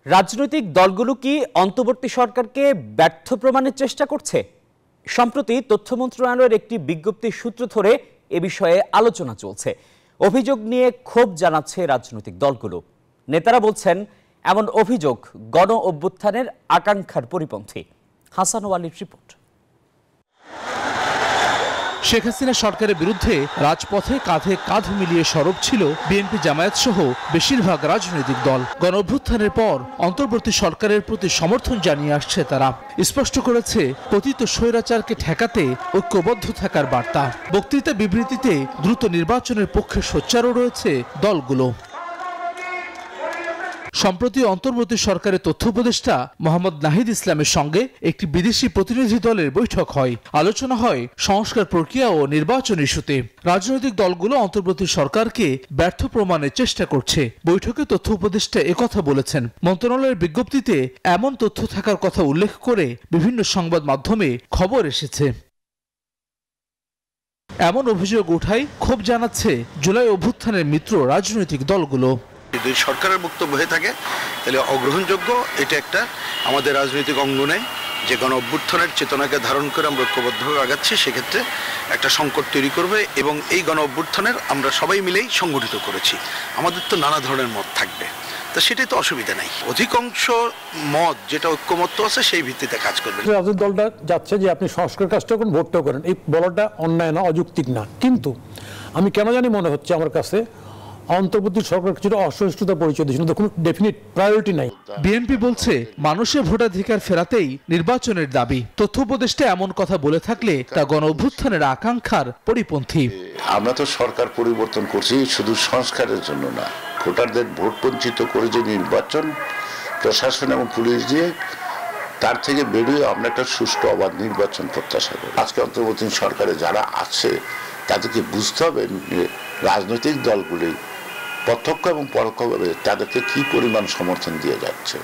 রাজনৈতিক দলগুলো কি অন্তর্বর্তী সরকারকে ব্যর্থ প্রমাণের চেষ্টা করছে? সম্প্রতি তথ্য মন্ত্রণালয়ের একটি বিজ্ঞপ্তির সূত্র ধরে এ বিষয়ে আলোচনা চলছে। অভিযোগ নিয়ে ক্ষোভ জানাচ্ছে রাজনৈতিক দলগুলো। নেতারা বলছেন, এমন অভিযোগ গণ অভ্যুত্থানের আকাঙ্ক্ষার পরিপন্থী। হাসান ওয়ালির রিপোর্ট। শেখ হাসিনা সরকারের বিরুদ্ধে রাজপথে কাঁধে কাঁধ মিলিয়ে সরব ছিল বিএনপি, জামায়াত সহ বেশিরভাগ রাজনৈতিক দল। গণ অভ্যুত্থানের পর অন্তর্বর্তী সরকারের প্রতি সমর্থন জানিয়ে আসছে তারা। স্পষ্ট করেছে পতিত স্বৈরাচারকে ঠেকাতে ঐক্যবদ্ধ থাকার বার্তা। বক্তৃতা বিবৃতিতে দ্রুত নির্বাচনের পক্ষে সোচ্চারও রয়েছে দলগুলো। সম্প্রতি অন্তর্বর্তী সরকারের তথ্য উপদেষ্টা মোহাম্মদ নাহিদ ইসলামের সঙ্গে একটি বিদেশি প্রতিনিধি দলের বৈঠক হয়। আলোচনা হয় সংস্কার প্রক্রিয়া ও নির্বাচন ইস্যুতে। রাজনৈতিক দলগুলো অন্তর্বর্তী সরকারকে ব্যর্থ প্রমাণের চেষ্টা করছে। বৈঠকে তথ্য উপদেষ্টা একথা বলেছেন। মন্ত্রণালয়ের বিজ্ঞপ্তিতে এমন তথ্য থাকার কথা উল্লেখ করে বিভিন্ন সংবাদ মাধ্যমে খবর এসেছে। এমন অভিযোগ উঠায় ক্ষোভ জানাচ্ছে জুলাই অভ্যুত্থানের মিত্র রাজনৈতিক দলগুলো। যদি সরকারের বক্তব্য হয়ে থাকে তাহলে অগ্রহণযোগ্য। এটা একটা আমাদের রাজনৈতিক অঙ্গনে যে গণ অভ্যুত্থানের চেতনাকে ধারণ করে আমরা ঐক্যবদ্ধভাবে আগাচ্ছি, সেক্ষেত্রে একটা সংকট তৈরি করবে। এবং এই গণ অভ্যুত্থানের আমরা সবাই মিলেই সংগঠিত করেছি। আমাদের তো নানা ধরনের মত থাকবে, তা সেটাই তো অসুবিধা নাই। অধিকাংশ মত যেটা ঐক্যমত্য আছে সেই ভিত্তিতে কাজ করবে। রাজনৈতিক দলটা যাচ্ছে যে আপনি সংস্কার কাজটা করুন, ভোটটা করেন, এই বলাটা অন্যায় না, অযৌক্তিক না। কিন্তু আমি কেন জানি মনে হচ্ছে আমার কাছে অন্তর্বর্তী সরকার কিছুটা অসহিষ্ণুতা পরিচয় দিচ্ছে, কোনো ডেফিনিট প্রায়োরিটি নাই। বিএনপি বলছে মানুষের ভোটাধিকার ফেরাতেই নির্বাচনের দাবি। তথ্য উপদেষ্টা এমন কথা বলে থাকলে তা গণ অভ্যুত্থানের আকাঙ্ক্ষার পরিপন্থী। আমরা তো সরকার পরিবর্তন করছি শুধু সংস্কারের জন্য না, ভোটারদের ভোট বঞ্চিত করে যে নির্বাচন প্রশাসন এবং পুলিশ দিয়ে তার থেকে বেরিয়ে আমরা একটা সুষ্ঠু অবাধ নির্বাচন প্রত্যাশা করি। আজকে অন্তর্বর্তী সরকারে যারা আছে তাদেরকে বুঝতে হবে রাজনৈতিক দলগুলি প্রত্যক্ষ এবং পরোক্ষভাবে তাদেরকে কি পরিমাণ সমর্থন দিয়ে যাচ্ছে।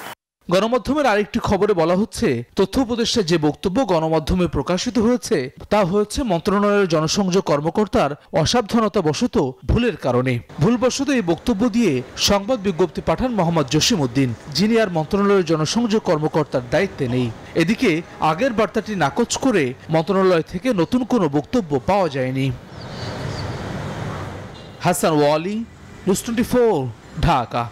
গণমাধ্যমের আরেকটি খবরে বলা হচ্ছে, তথ্য উপদেষ্টার যে বক্তব্য গণমাধ্যমে প্রকাশিত হয়েছে তা হয়েছে মন্ত্রণালয়ের জনসংযোগ কর্মকর্তার অসাবধানতা বশত ভুলের কারণে। ভুলবশত এই বক্তব্য দিয়ে সংবাদ বিজ্ঞপ্তি পাঠান মোহাম্মদ জসিম উদ্দিন, যিনি আর মন্ত্রণালয়ের জনসংযোগ কর্মকর্তার দায়িত্বে নেই। এদিকে আগের বার্তাটি নাকচ করে মন্ত্রণালয় থেকে নতুন কোনো বক্তব্য পাওয়া যায়নি। হাসান ওয়ালি, নিউজ 24, ঢাকা।